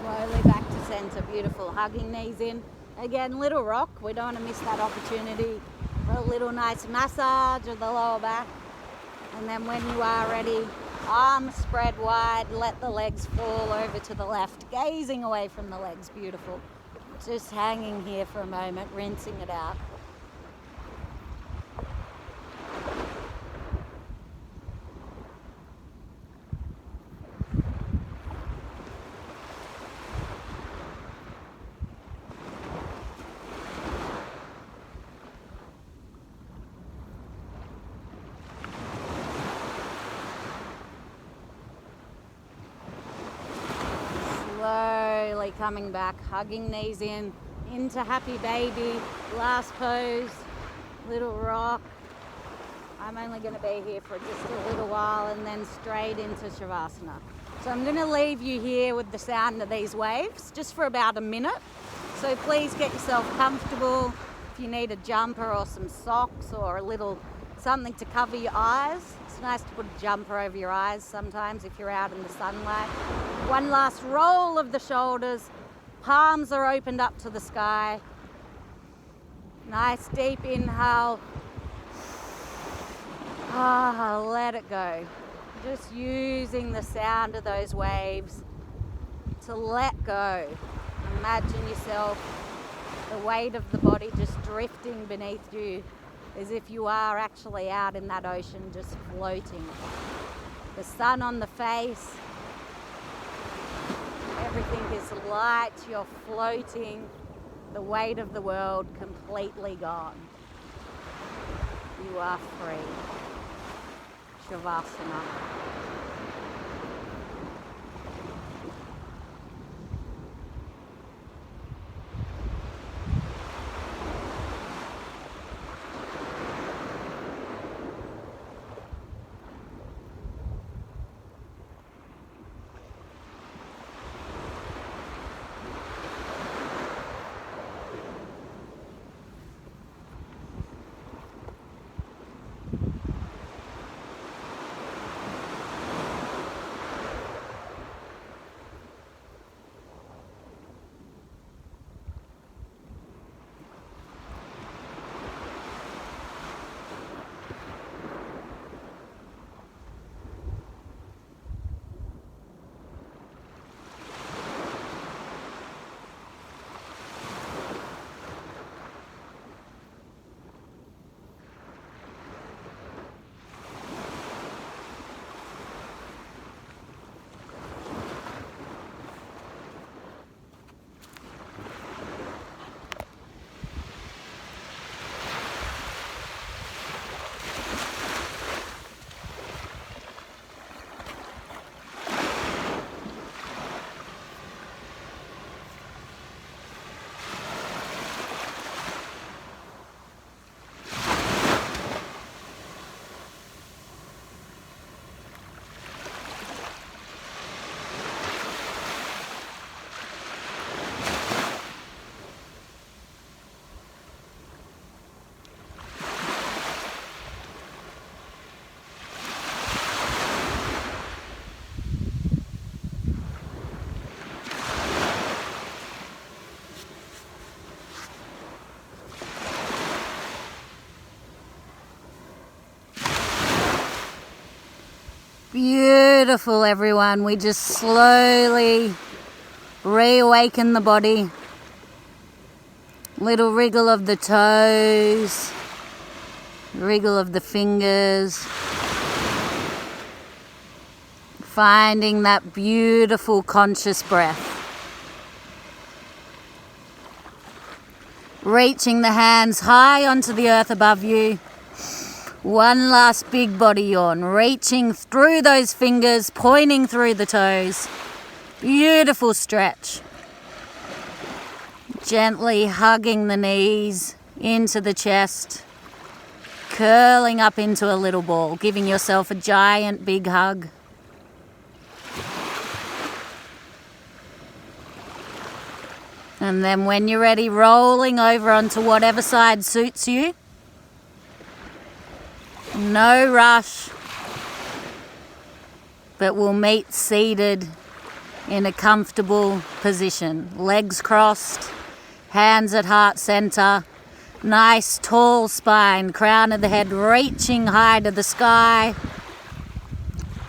Slowly back to center, beautiful. Hugging knees in. Again, little rock. We don't want to miss that opportunity for a little nice massage of the lower back. And then when you are ready, arms spread wide, let the legs fall over to the left, gazing away from the legs, beautiful. Just hanging here for a moment, rinsing it out. coming back, hugging knees in, into happy baby, last pose, little rock. I'm only going to be here for just a little while and then straight into Shavasana. So I'm going to leave you here with the sound of these waves just for about a minute. So please get yourself comfortable. If you need a jumper or some socks or a little something to cover your eyes, it's nice to put a jumper over your eyes sometimes if you're out in the sunlight. One last roll of the shoulders. Palms are opened up to the sky. Nice deep inhale. Let it go. Just using the sound of those waves to let go. Imagine yourself, the weight of the body just drifting beneath you as if you are actually out in that ocean, just floating. The sun on the face, everything is light, you're floating, the weight of the world completely gone. You are free. Shavasana. Beautiful, everyone. We just slowly reawaken the body. Little wriggle of the toes, wriggle of the fingers. Finding that beautiful conscious breath. Reaching the hands high onto the earth above you. One last big body yawn, reaching through those fingers, pointing through the toes. Beautiful stretch. Gently hugging the knees into the chest, curling up into a little ball, giving yourself a giant big hug. And then when you're ready, rolling over onto whatever side suits you. No rush, but we'll meet seated in a comfortable position. Legs crossed, hands at heart center, nice tall spine, crown of the head reaching high to the sky.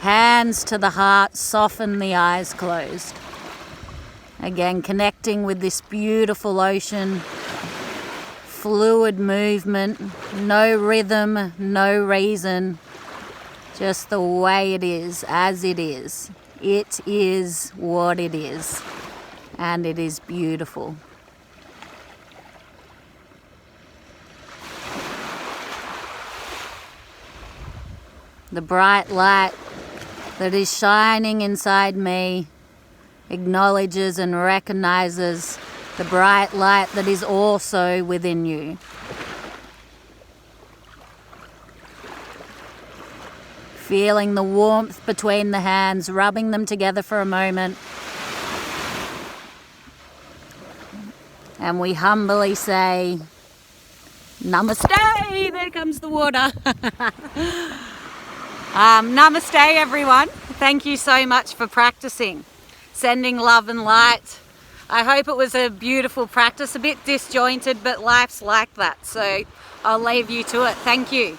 Hands to the heart, soften the eyes closed. Again, connecting with this beautiful ocean. Fluid movement, no rhythm, no reason, just the way it is, as it is. It is what it is, and it is beautiful. The bright light that is shining inside me acknowledges and recognizes the bright light that is also within you. Feeling the warmth between the hands, rubbing them together for a moment. And we humbly say, Namaste! There comes the water. Namaste, everyone. Thank you so much for practicing. Sending love and light. I hope it was a beautiful practice, a bit disjointed, but life's like that. So I'll leave you to it. Thank you.